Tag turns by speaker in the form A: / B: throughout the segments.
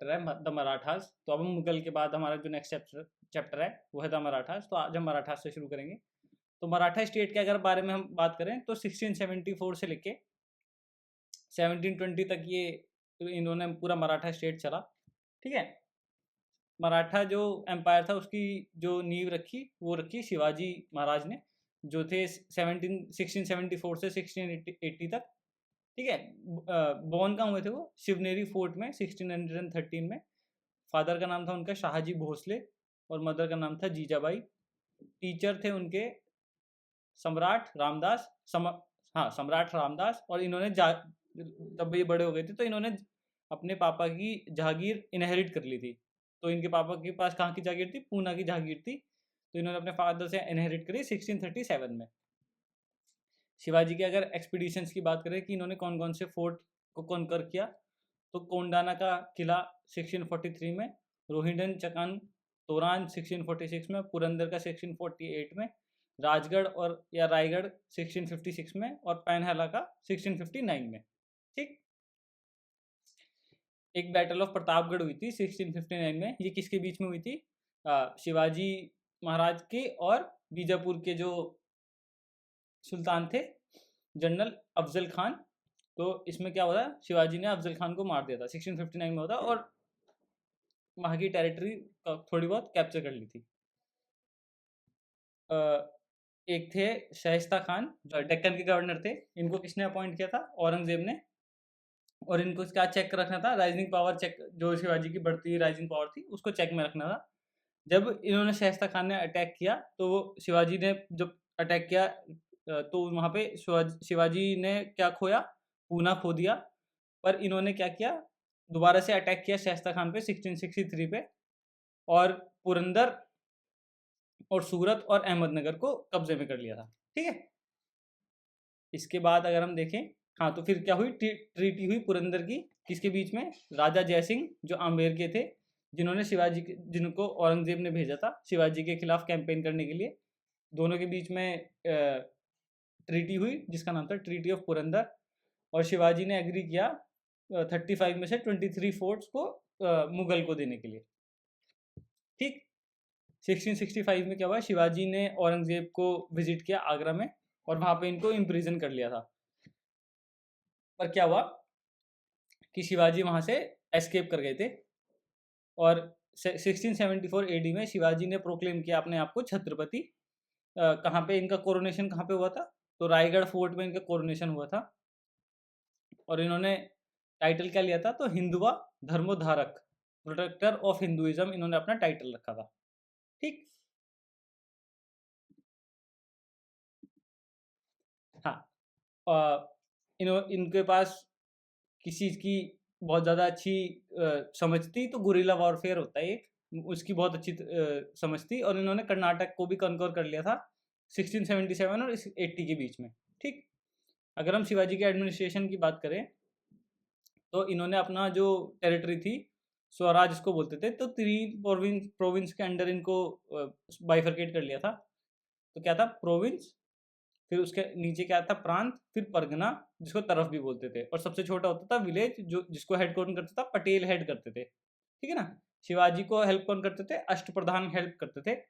A: Chapter है the Marathas. तो अब हम मुगल के बाद हमारा जो नेक्स्ट चैप्टर है वो है द मराठास। तो आज हम मराठास से शुरू करेंगे। तो मराठा स्टेट के अगर बारे में हम बात करें तो 1674 से लेके 1720 तक ये इन्होंने पूरा मराठा स्टेट चला। ठीक है। मराठा जो एम्पायर था उसकी जो नींव रखी वो रखी शिवाजी महाराज ने, जो थे 1674 से 1680 तक। ठीक है। बॉर्न कहाँ हुए थे वो? शिवनेरी फोर्ट में 1613 में। फादर का नाम था उनका शाहजी भोसले और मदर का नाम था जीजाबाई। टीचर थे उनके सम्राट रामदास सम्राट रामदास। और इन्होंने तब ये बड़े हो गए थे तो इन्होंने अपने पापा की जहागीर इनहेरिट कर ली थी। तो इनके पापा के पास कहाँ की जागीर थी? पूना की जागीर थी। तो इन्होंने अपने फादर से इनहेरिट करी 1637 में। शिवाजी के अगर एक्सपीडिशंस की बात करें कि इन्होंने कौन कौन से फोर्ट को कॉन्कर किया, तो कोंडाना का किला 1643 में, रोहिंडन चकन तोरान 1646 में, पुरंदर का 1648 में, राजगढ़ और या रायगढ़ 1656 में और पैनहला का 1659 में। ठीक। एक बैटल ऑफ प्रतापगढ़ हुई थी 1659 में। ये किसके बीच में हुई थी? शिवाजी महाराज के और बीजापुर के जो सुल्तान थे जनरल अफजल खान। तो इसमें क्या हुआ था? शिवाजी ने अफजल खान को मार दिया था 1659 में होता, और वहाँ की टेरिटरी थोड़ी बहुत कैप्चर कर ली थी। एक थे शाइस्ता खान जो डेक्कन के गवर्नर थे। इनको किसने अपॉइंट किया था? औरंगजेब ने। और इनको क्या चेक रखना था? राइजिंग पावर चेक, जो शिवाजी की बढ़ती हुई राइजिंग पावर थी उसको चेक में रखना था। जब इन्होंने शाइस्ता खान ने अटैक किया तो शिवाजी ने जब अटैक किया तो वहाँ पे शिवाजी ने क्या खोया? पूना खो दिया। पर इन्होंने क्या किया? दोबारा से अटैक किया शाइस्ता खान पे 1663 पे, और पुरंदर और सूरत और अहमदनगर को कब्जे में कर लिया था। ठीक है। इसके बाद अगर हम देखें, हाँ, तो फिर क्या हुई? ट्रीटी हुई पुरंदर की, किसके बीच में? राजा जयसिंह जो आमेर के थे, जिन्होंने जिनको औरंगजेब ने भेजा था शिवाजी के खिलाफ कैंपेन करने के लिए। दोनों के बीच में ट्रीटी हुई जिसका नाम था ट्रीटी ऑफ पुरंदर। और शिवाजी ने एग्री किया 35 में से 23 फोर्ट्स को मुगल को देने के लिए। ठीक। 1665 में क्या हुआ? शिवाजी ने औरंगजेब को विजिट किया आगरा में और वहां पे इनको इम्प्रिजन कर लिया था। पर क्या हुआ कि शिवाजी वहां से एस्केप कर गए थे। और 1674 एडी में शिवाजी ने प्रोक्लेम किया अपने आप को छत्रपति। कहाँ पे इनका कोरोनेशन कहाँ पे हुआ था? तो रायगढ़ फोर्ट में इनका कोरोनेशन हुआ था। और इन्होंने टाइटल क्या लिया था? तो हिंदुआ धर्मोद्धारक, प्रोटेक्टर ऑफ हिंदुइज्म, इन्होंने अपना टाइटल रखा था। ठीक। हाँ। इनके पास किसी चीज़ की बहुत ज़्यादा अच्छी समझ थी, तो गुरिल्ला वॉरफेयर होता है एक, उसकी बहुत अच्छी समझ थी। और इन्होंने कर्नाटक को भी कन्कर कर लिया था 1677 और 80 के बीच में। ठीक। अगर हम शिवाजी के एडमिनिस्ट्रेशन की बात करें तो इन्होंने अपना जो टेरिटरी थी, स्वराज इसको बोलते थे, तो 3 प्रोविंस के अंडर इनको बाइफरकेट कर लिया था। तो क्या था? प्रोविंस, फिर उसके नीचे क्या था? प्रांत, फिर परगना जिसको तरफ भी बोलते थे, और सबसे छोटा होता था विलेज, जो जिसको हेड कौन करता था? पटेल हेड करते थे। ठीक है ना। शिवाजी को हेल्प कौन करते थे? अष्टप्रधान हेल्प करते थे,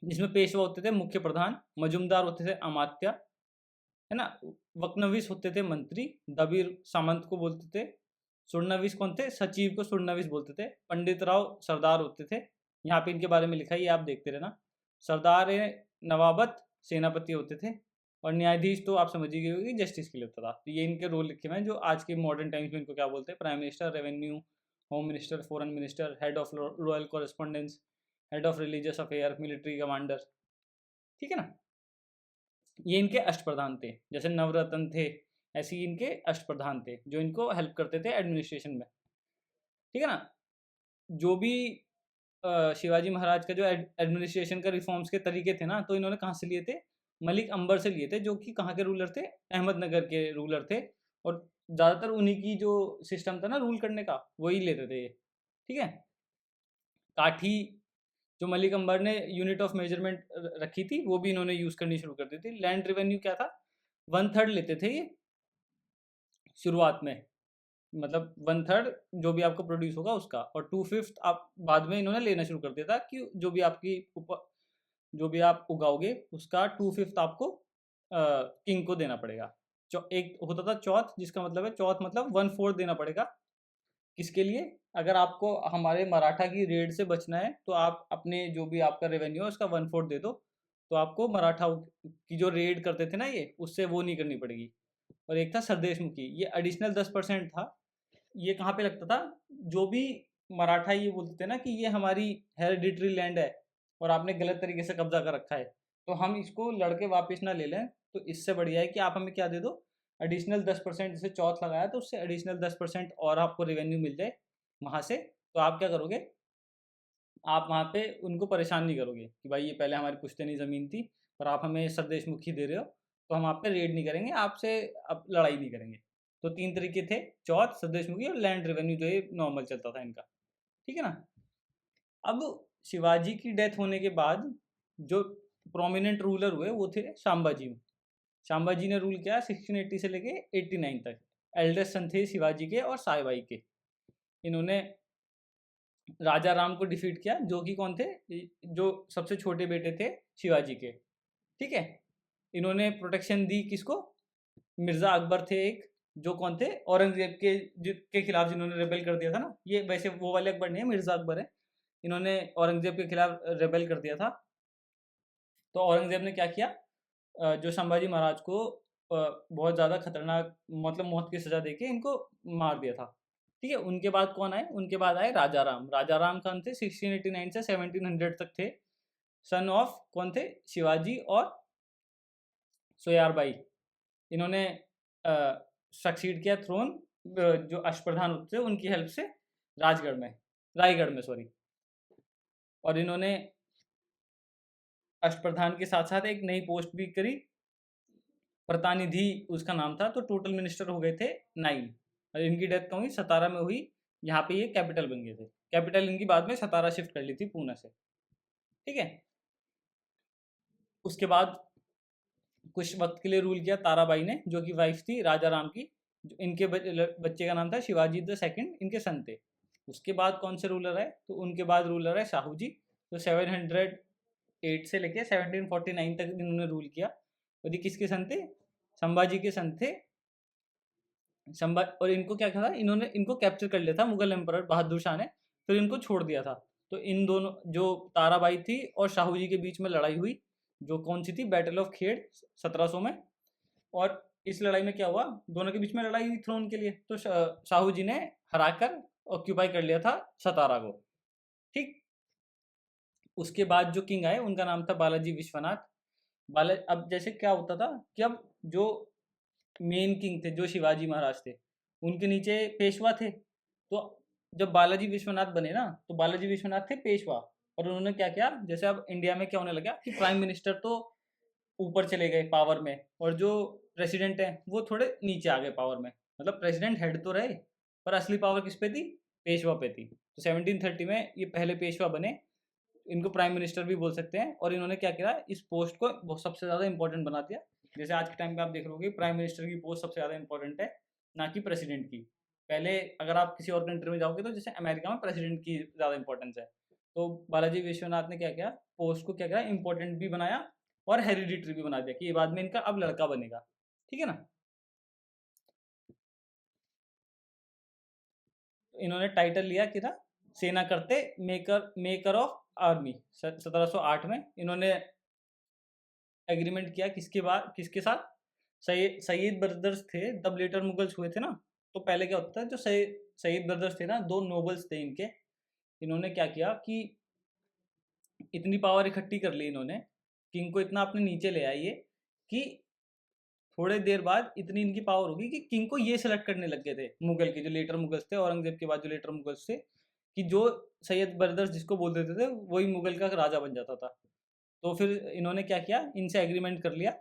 A: जिसमें पेशवा होते थे मुख्य प्रधान, मजुमदार होते थे अमात्य, है ना, वकनवीस होते थे मंत्री, दबीर सामंत को बोलते थे, सुरनवीस कौन थे? सचिव को सुरनवीस बोलते थे, पंडित राव सरदार होते थे। यहाँ पे इनके बारे में लिखा है, ये आप देखते रहना। सरदार नवाबत सेनापति होते थे, और न्यायाधीश तो आप समझ ही गए होंगे जस्टिस के लिए होता था। तो ये इनके रोल लिखे हुए हैं, जो आज के मॉडर्न टाइम्स में इनको क्या बोलते हैं? Prime minister, revenue, home minister, foreign minister, head of royal correspondence, head of religious affair, military commander. ठीक है ना। ये इनके अष्टप्रधान थे। जैसे नवरत्न थे, ऐसे ही इनके अष्टप्रधान थे जो इनको हेल्प करते थे एडमिनिस्ट्रेशन में। ठीक है ना। जो भी शिवाजी महाराज का जो एडमिनिस्ट्रेशन का रिफॉर्म्स के तरीके थे ना, तो इन्होंने कहाँ से लिए थे? मलिक अंबर से लिए थे, जो कि कहाँ के रूलर थे? अहमदनगर के रूलर थे। और ज़्यादातर उन्हीं की जो सिस्टम था ना रूल करने का, वही लेते थे ये। ठीक है। काठी, जो मलिक अंबर ने यूनिट ऑफ मेजरमेंट रखी थी, वो भी इन्होंने यूज़ करनी शुरू कर दी थी। लैंड रेवेन्यू क्या था? 1/3 लेते थे ये शुरुआत में, मतलब 1/3 जो भी आपको प्रोड्यूस होगा उसका, और 2/5 आप बाद में इन्होंने लेना शुरू कर दिया था कि जो भी आपकी जो भी आप उगाओगे उसका 2/5 आपको किंग को देना पड़ेगा। एक होता था चौथ, जिसका मतलब है चौथ मतलब 1/4 देना पड़ेगा। किसके लिए? अगर आपको हमारे मराठा की रेड से बचना है तो आप अपने जो भी आपका रेवेन्यू है उसका 1/4 दे दो, तो आपको मराठा की जो रेड करते थे ना ये, उससे वो नहीं करनी पड़ेगी। और एक था सरदेश मुखी, ये एडिशनल 10% था। ये कहाँ पे लगता था? जो भी मराठा ये बोलते थे ना कि ये हमारी हेरिडिटरी लैंड है और आपने गलत तरीके से कब्जा कर रखा है, तो हम इसको लड़के वापस ना ले लें, तो इससे बढ़िया है कि आप हमें क्या दे दो, एडिशनल 10%। जैसे चौथ लगाया तो उससे एडिशनल 10% और आपको रेवेन्यू मिल जाए वहाँ से। तो आप क्या करोगे, आप वहाँ पे उनको परेशान नहीं करोगे कि भाई ये पहले हमारी पुश्तैनी ज़मीन थी और आप हमें सरदेशमुखी दे रहे हो, तो हम आप पे रेड नहीं करेंगे, आपसे अब लड़ाई नहीं करेंगे। तो 3 तरीके थे, चौथ, सरदेशमुखी और लैंड रेवेन्यू, जो ये नॉर्मल चलता था इनका। ठीक है ना? अब शिवाजी की डेथ होने के बाद जो प्रोमिनेंट रूलर हुए वो थे शांबाजी। शांबाजी ने रूल किया 1680 से लेके 89 तक। एल्डेस्ट सन थे शिवाजी के और साईबाई के। इन्होंने राजा राम को डिफीट किया, जो कि कौन थे? जो सबसे छोटे बेटे थे शिवाजी के। ठीक है? इन्होंने प्रोटेक्शन दी किसको? मिर्जा अकबर थे एक, जो कौन थे? औरंगजेब के खिलाफ जिन्होंने रेबेल कर दिया था ना। ये वैसे वो वाले अकबर नहीं है, मिर्जा अकबर है। इन्होंने औरंगजेब के खिलाफ रेबेल कर दिया था। तो औरंगजेब ने क्या किया, जो संभाजी महाराज को बहुत ज़्यादा खतरनाक, मतलब मौत की सज़ा देके इनको मार दिया था। ठीक है? उनके बाद कौन आए? उनके बाद आए राजा राम। राजा राम कौन थे? 1689 से 1700 तक थे। सन ऑफ कौन थे? शिवाजी और सोयारबाई। इन्होंने सक्सीड किया थ्रोन, जो अष्टप्रधान होते थे उनकी हेल्प से, रायगढ़ में सॉरी। और इन्होंने अष्टप्रधान के साथ साथ एक नई पोस्ट भी करी, प्रतिनिधि उसका नाम था। तो टोटल मिनिस्टर हो गए थे 9। और इनकी डेथ कहाँ हुई? सतारा में हुई। यहाँ पे ये कैपिटल बन गए थे। कैपिटल इनकी बाद में सतारा शिफ्ट कर ली थी पूना से। ठीक है? उसके बाद कुछ वक्त के लिए रूल किया ताराबाई ने, जो कि वाइफ थी राजा राम की। इनके बच्चे का नाम था शिवाजी द सेकंड, इनके सन थे। उसके बाद कौन से रूलर है? तो उनके बाद रूलर है शाहू जी, तो 708 से लेके 1749 तक इन्होंने रूल किया। और ये किसके सन थे? संभाजी के सन थे। और इनको क्या था, इन्होंने इनको कैप्चर कर लिया था मुगल एम्परर बहादुर शाह ने, फिर इनको छोड़ दिया था। तो इन दोनों, जो ताराबाई थी और शाहू जी के बीच में लड़ाई हुई, जो कौन सी थी? बैटल ऑफ खेड़ 1700 में। और इस लड़ाई में क्या हुआ? दोनों के बीच में लड़ाई हुई थ्रोन के लिए। तो शाहू जी ने हराकर ऑक्यूपाई कर लिया था सतारा को। ठीक? उसके बाद जो किंग आए उनका नाम था बालाजी विश्वनाथ। अब जैसे क्या होता था कि अब जो मेन किंग थे, जो शिवाजी महाराज थे, उनके नीचे पेशवा थे। तो जब बालाजी विश्वनाथ बने ना, तो बालाजी विश्वनाथ थे पेशवा। और उन्होंने क्या किया, जैसे अब इंडिया में क्या होने लगा कि प्राइम मिनिस्टर तो ऊपर चले गए पावर में, और जो प्रेसिडेंट हैं वो थोड़े नीचे आ गए पावर में। मतलब प्रेसिडेंट हेड तो रहे, पर असली पावर किस पे थी? पेशवा पे थी। तो 1730 में ये पहले पेशवा बने। इनको प्राइम मिनिस्टर भी बोल सकते हैं। और इन्होंने क्या किया, इस पोस्ट को बहुत सबसे ज़्यादा इंपॉर्टेंट बना दिया। जैसे आज के टाइम पे आप देख लोगे प्राइम मिनिस्टर की पोस्ट सबसे ज़्यादा इंपॉर्टेंट है, ना कि प्रेसिडेंट की। पहले अगर आप किसी और कंट्री में जाओगे तो जैसे अमेरिका में प्रेसिडेंट की ज़्यादा इंपॉर्टेंस है। तो बालाजी विश्वनाथ ने क्या किया, पोस्ट को क्या किया, इंपॉर्टेंट भी बनाया और हेरिडिटरी भी बना दिया कि ये बाद में इनका अब लड़का बनेगा। ठीक है ना? इन्होंने टाइटल लिया कि था सेना करते मेकर ऑफ आर्मी। 1708 में इन्होंने एग्रीमेंट किया किसके साथ? सईद ब्रदर्स थे तब, लेटर मुगल्स हुए थे ना। तो पहले क्या होता था, जो सईद ब्रदर्स थे ना, दो नोबल्स थे इनके। इन्होंने क्या किया कि इतनी पावर इकट्ठी कर ली इन्होंने, किंग को इतना अपने नीचे ले आइए कि थोड़े देर बाद इतनी इनकी पावर होगी कि किंग को ये सेलेक्ट करने लग गए थे मुगल के, जो लेटर मुगल्स थे, औरंगजेब के बाद जो लेटर मुगल्स थे, कि जो सैयद ब्रदर्स जिसको बोल देते थे वही मुगल का राजा बन जाता था। तो फिर इन्होंने क्या किया, इनसे एग्रीमेंट कर लिया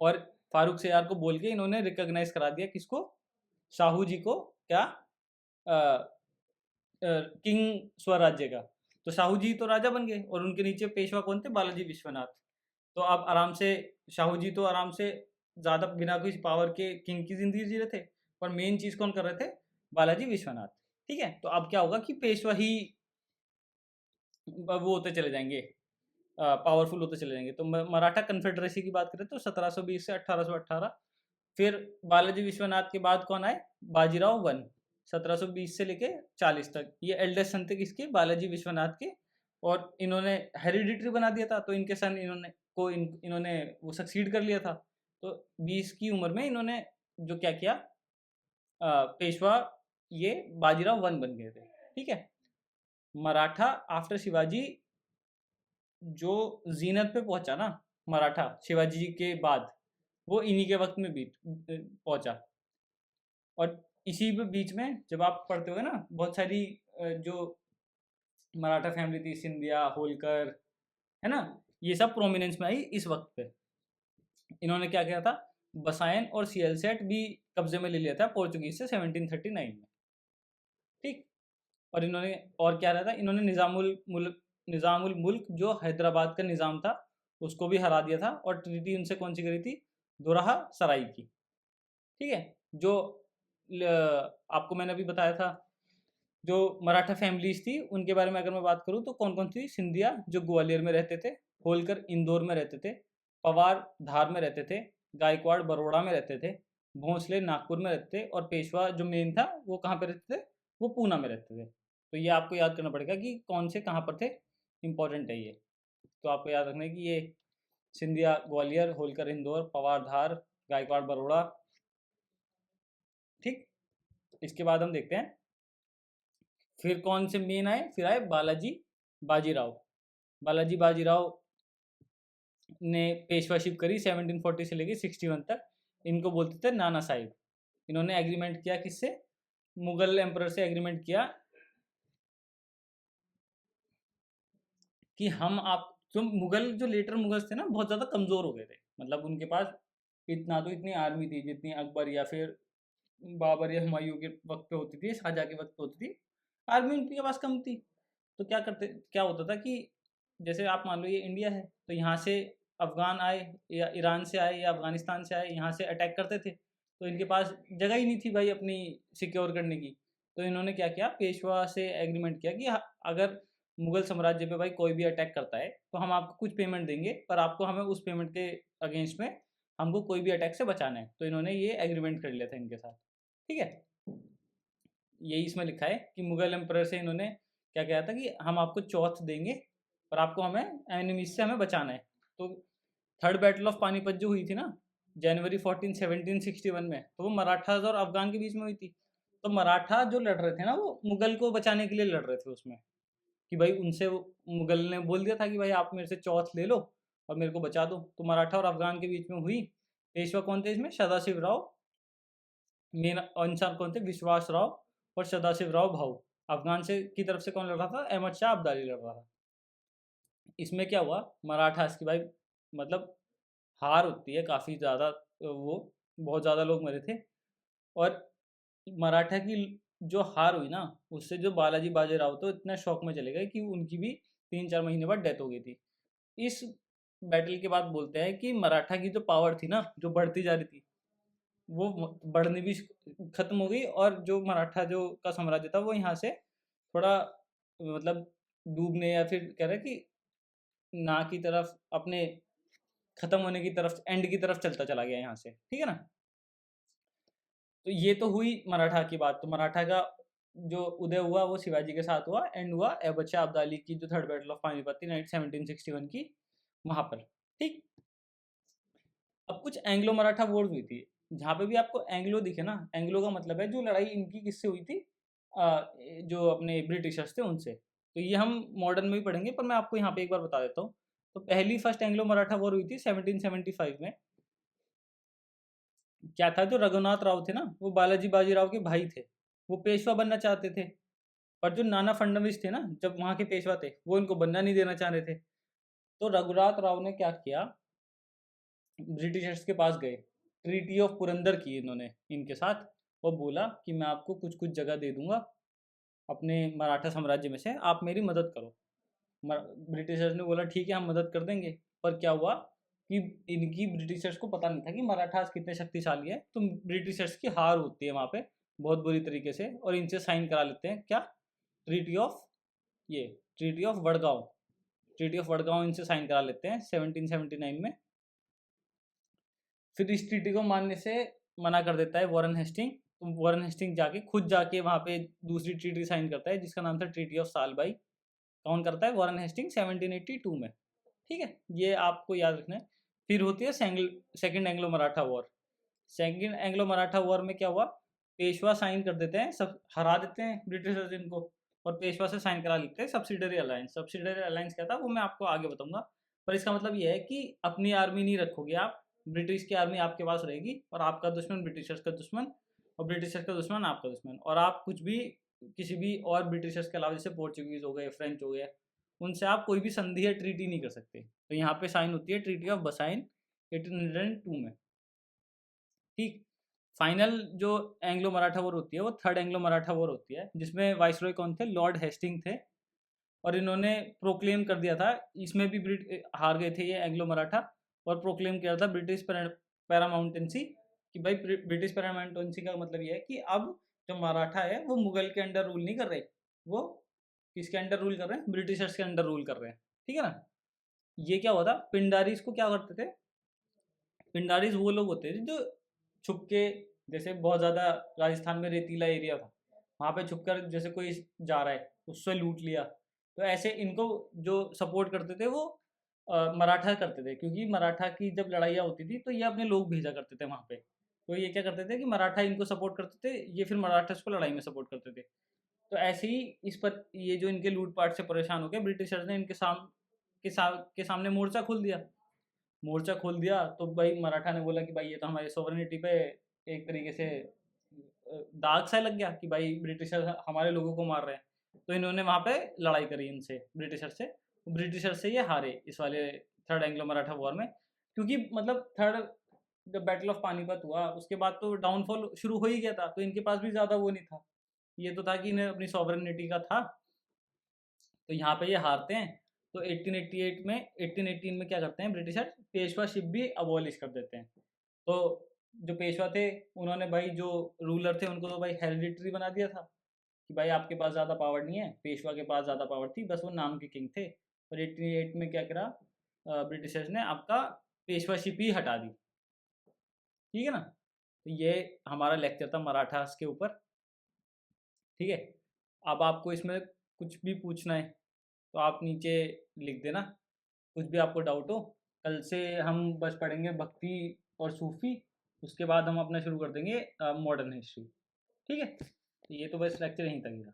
A: और फारूक सियार को बोल के इन्होंने रिकॉग्नाइज करा दिया किसको? शाहू जी को। क्या? किंग स्वराज्य का। तो शाहू जी तो राजा बन गए और उनके नीचे पेशवा कौन थे? बालाजी विश्वनाथ। तो आप आराम से, शाहू जी तो आराम से ज़्यादा बिना किसी पावर के किंग की जिंदगी जी रहे थे, पर मेन चीज़ कौन कर रहे थे? बालाजी विश्वनाथ। ठीक है, तो अब क्या होगा कि पेशवा ही वो होते चले जाएंगे, पावरफुल होते चले जाएंगे। तो मराठा कन्फेडरेसी की बात करें तो 1720 से 1818। फिर बालाजी विश्वनाथ के बाद कौन आए? बाजीराव वन, 1720 से लेके 40 तक। ये एल्डेस्ट सन थे किसके? बालाजी विश्वनाथ के। और इन्होंने हेरिडिटरी बना दिया था, तो इनके सन इन्होंने वो सक्सीड कर लिया था। तो 20 की उम्र में इन्होंने जो क्या किया, पेशवा ये बाजीराव वन बन गए थे। ठीक है, मराठा आफ्टर शिवाजी जो जीनत पे पहुंचा ना, मराठा शिवाजी जी के बाद, वो इन्हीं के वक्त में बीत पहुंचा। और इसी बीच में जब आप पढ़ते हो ना, बहुत सारी जो मराठा फैमिली थी, सिंधिया, होलकर, है ना, ये सब प्रोमिनेंस में आई इस वक्त पे। इन्होंने क्या किया था? बसायन और सियालसेट भी कब्जे में ले लिया था पोर्चुगीज से 1739 में। ठीक, और इन्होंने और क्या रहा था, इन्होंने निज़ामुल मुल्क जो हैदराबाद का निज़ाम था उसको भी हरा दिया था। और ट्रीटी उनसे कौन सी करी थी? दोराहा सराई की। ठीक है, जो आपको मैंने अभी बताया था, जो मराठा फैमिलीज थी उनके बारे में अगर मैं बात करूं तो कौन कौन थी? सिंधिया जो ग्वालियर में रहते थे, होलकर इंदौर में रहते थे, पवार धार में रहते थे, गायकवाड़ बड़ौदा में रहते थे, भोंसले नागपुर में रहते थे, और पेशवा जो मेन था वो कहाँ पे रहते थे? वो पूना में रहते थे। तो ये आपको याद करना पड़ेगा कि कौन से कहाँ पर थे, इंपॉर्टेंट है ये। तो आपको याद रखना है कि ये सिंधिया ग्वालियर, होलकर इंदौर, पवार धार, गायकवाड़ बड़ौदा। ठीक, इसके बाद हम देखते हैं फिर कौन से मेन आए। फिर आए बालाजी बाजीराव। बालाजी बाजीराव ने पेशवाशिप करी 1740 से लेकर 61 तक। इनको बोलते थे नाना साहिब। इन्होंने एग्रीमेंट किया किससे? मुगल एम्परर से एग्रीमेंट किया कि हम आप जो मुगल जो लेटर मुगल्स थे ना, बहुत ज़्यादा कमज़ोर हो गए थे। मतलब उनके पास इतना तो इतनी आर्मी थी जितनी अकबर या फिर बाबर या हुमायूं के वक्त पे होती थी, शाहजहाँ के वक्त पे होती थी। आर्मी उनके पास कम थी। तो क्या होता था कि जैसे आप मान लो ये इंडिया है, तो यहाँ से अफ़गान आए या ईरान से आए या अफ़गानिस्तान से आए, यहाँ से अटैक करते थे। तो इनके पास जगह ही नहीं थी भाई अपनी सिक्योर करने की। तो इन्होंने क्या किया, पेशवा से एग्रीमेंट किया कि अगर मुगल साम्राज्य पे भाई कोई भी अटैक करता है तो हम आपको कुछ पेमेंट देंगे, पर आपको हमें उस पेमेंट के अगेंस्ट में हमको कोई भी अटैक से बचाना है। तो इन्होंने ये एग्रीमेंट कर लिया था इनके साथ। ठीक है, यही इसमें लिखा है कि मुगल एम्परर से इन्होंने क्या कहा था कि हम आपको चौथ देंगे, पर आपको हमें एनिमीज से हमें बचाना है। तो थर्ड बैटल ऑफ पानीपत जो हुई थी ना, जनवरी 14 1761 में, तो वो मराठाज और अफगान के बीच में हुई थी। तो मराठा जो लड़ रहे थे ना, वो मुगल को बचाने के लिए लड़ रहे थे उसमें, कि भाई उनसे मुगल ने बोल दिया था कि भाई आप मेरे से चौथ ले लो और मेरे को बचा दो। तो मराठा और अफगान के बीच में हुई। पेशवा कौन थे इसमें? सदाशिव राव। मेन इंसान कौन थे? विश्वास राव और सदाशिव राव भाऊ। अफगान से की तरफ से कौन लड़ रहा था? अहमद शाह अब्दाली लड़ रहा था। इसमें क्या हुआ, मराठास की भाई मतलब हार होती है काफ़ी ज़्यादा, वो बहुत ज़्यादा लोग मरे थे। और मराठा की जो हार हुई ना, उससे जो बालाजी बाजीराव तो इतना शौक में चले गए कि उनकी भी 3-4 महीने बाद डेथ हो गई थी। इस बैटल के बाद बोलते हैं कि मराठा की जो पावर थी ना, जो बढ़ती जा रही थी, वो बढ़नी भी खत्म हो गई। और जो मराठा जो का साम्राज्य था वो यहाँ से थोड़ा मतलब डूबने या फिर कह रहे कि ना की तरफ, अपने खत्म होने की तरफ, एंड की तरफ चलता चला गया यहाँ से। ठीक है ना। तो ये तो हुई मराठा की बात। तो मराठा का जो उदय हुआ वो शिवाजी के साथ हुआ, एंड हुआ अहमद शाह अब्दाली की जो थर्ड बैटल ऑफ पानीपत थी 1761 की, वहां पर। ठीक, अब कुछ एंग्लो मराठा वॉर्स हुई थी। जहाँ पे भी आपको एंग्लो दिखे ना, एंग्लो का मतलब है जो लड़ाई इनकी किससे हुई थी, जो अपने ब्रिटिशर्स थे उनसे। तो ये हम मॉडर्न में भी पढ़ेंगे, पर मैं आपको यहाँ पे एक बार बता देता हूँ। तो पहली फर्स्ट एंग्लो मराठा वॉर हुई थी 1775 में। क्या था, जो रघुनाथ राव थे ना, वो बालाजी बाजीराव के भाई थे। वो पेशवा बनना चाहते थे, पर जो नाना फडणवीस थे ना, जब वहाँ के पेशवा थे, वो इनको बनना नहीं देना चाह रहे थे। तो रघुनाथ राव ने क्या किया, ब्रिटिशर्स के पास गए, ट्रीटी ऑफ पुरंदर की इन्होंने इनके साथ, और बोला कि मैं आपको कुछ कुछ जगह दे दूंगा अपने मराठा साम्राज्य में से, आप मेरी मदद करो। ब्रिटिशर्स ने बोला ठीक है हम मदद कर देंगे। पर क्या हुआ, कि इनकी ब्रिटिशर्स को पता नहीं था कि मराठास कितने शक्तिशाली है, तो ब्रिटिशर्स की हार होती है वहाँ पे बहुत बुरी तरीके से, और इनसे साइन करा लेते हैं क्या, treaty of treaty of Wadgaon. Treaty of Wadgaon इनसे साइन करा लेते हैं 1779 में। फिर इस ट्रीटी को मानने से मना कर देता है वॉरेन हेस्टिंग। तो वॉरेन हेस्टिंग खुद जाके वहाँ पे दूसरी ट्रीटी साइन करता है जिसका नाम था ट्रीटी ऑफ सालबाई। कौन करता है? वॉरेन हेस्टिंग 1782 में। ठीक है, ये आपको याद रखना है। फिर होती है second Anglo Maratha war. Second Anglo Maratha war में क्या हुआ, पेशवा साइन कर देते हैं, सब हरा देते हैं ब्रिटिशर्स इनको, और पेशवा से साइन करा लेते हैं सब्सिडरी अलायंस। सब्सिडरी अलायंस क्या था वो मैं आपको आगे बताऊंगा, पर इसका मतलब ये है कि अपनी आर्मी नहीं रखोगे आप, ब्रिटिश की आर्मी आपके पास रहेगी, और आपका दुश्मन ब्रिटिशर्स का दुश्मन, और ब्रिटिशर्स का दुश्मन आपका दुश्मन, और आप कुछ भी किसी भी और ब्रिटिशर्स के अलावा जैसे पोर्चुगीज हो गए, फ्रेंच हो गए, उनसे आप कोई भी संधि या ट्रीटी नहीं कर सकते। तो यहाँ पे साइन होती है ट्रीटी ऑफ बसाइन 1802 में। ठीक, फाइनल जो एंग्लो मराठा वॉर होती है वो थर्ड एंग्लो मराठा वॉर होती है, जिसमें वाइसरॉय कौन थे? लॉर्ड हेस्टिंग थे, और इन्होंने प्रोक्लेम कर दिया था, इसमें भी हार गए थे ये एंग्लो मराठा, और प्रोक्लेम किया था ब्रिटिश पैरामाउंटेंसी, कि भाई ब्रिटिश पैरामाउंटेंसी का मतलब ये है कि अब जो मराठा है वो मुगल के अंडर रूल नहीं कर रहे, वो किसके अंडर रूल कर रहे हैं? ब्रिटिशर्स के अंडर रूल कर रहे हैं। ठीक है ना। ये क्या हुआ था, पिंडारीज को क्या करते थे? पिंडारीज वो लोग होते थे जो छुप के, जैसे बहुत ज़्यादा राजस्थान में रेतीला एरिया था, वहाँ पे छुप कर जैसे कोई जा रहा है उससे लूट लिया, तो ऐसे इनको जो सपोर्ट करते थे वो मराठा करते थे, क्योंकि मराठा की जब लड़ाइयाँ होती थी तो ये अपने लोग भेजा करते थे वहाँ पे। तो ये क्या करते थे कि मराठा इनको सपोर्ट करते थे, ये फिर मराठास को लड़ाई में सपोर्ट करते थे। तो ऐसे ही इस पर ये जो इनके लूटपाट से परेशान हो गए, ब्रिटिशर्स ने इनके के सामने मोर्चा खोल दिया। मोर्चा खोल दिया तो भाई मराठा ने बोला कि भाई ये तो हमारी सोवरेनिटी पे एक तरीके से दाग सा लग गया कि भाई ब्रिटिशर हमारे लोगों को मार रहे हैं। तो इन्होंने वहाँ पे लड़ाई करी इनसे, ब्रिटिशर से ये हारे इस वाले थर्ड एंग्लो मराठा वॉर में। क्योंकि मतलब थर्ड जब बैटल ऑफ पानीपत हुआ उसके बाद तो डाउनफॉल शुरू हो ही गया था, तो इनके पास भी ज़्यादा वो नहीं था, ये तो था कि इन्हें अपनी सॉवरेनिटी का था। तो यहाँ पे ये हारते हैं। तो 1818 में क्या करते हैं ब्रिटिशर, पेशवाशिप भी अबॉलिश कर देते हैं। तो जो पेशवा थे उन्होंने भाई जो रूलर थे उनको तो भाई हेरिडिटरी बना दिया था कि भाई आपके पास ज़्यादा पावर नहीं है, पेशवा के पास ज़्यादा पावर थी, बस वो नाम के किंग थे। और 1888 में क्या करा ब्रिटिशर्स ने, आपका पेशवाशिप ही हटा दी। ठीक है ना। तो ये हमारा लेक्चर था मराठास के ऊपर। ठीक है, अब आपको इसमें कुछ भी पूछना है तो आप नीचे लिख देना, कुछ भी आपको डाउट हो। कल से हम बस पढ़ेंगे भक्ति और सूफी, उसके बाद हम अपना शुरू कर देंगे मॉडर्न हिस्ट्री। ठीक है, तो ये तो बस लेक्चर यहीं तक ही था।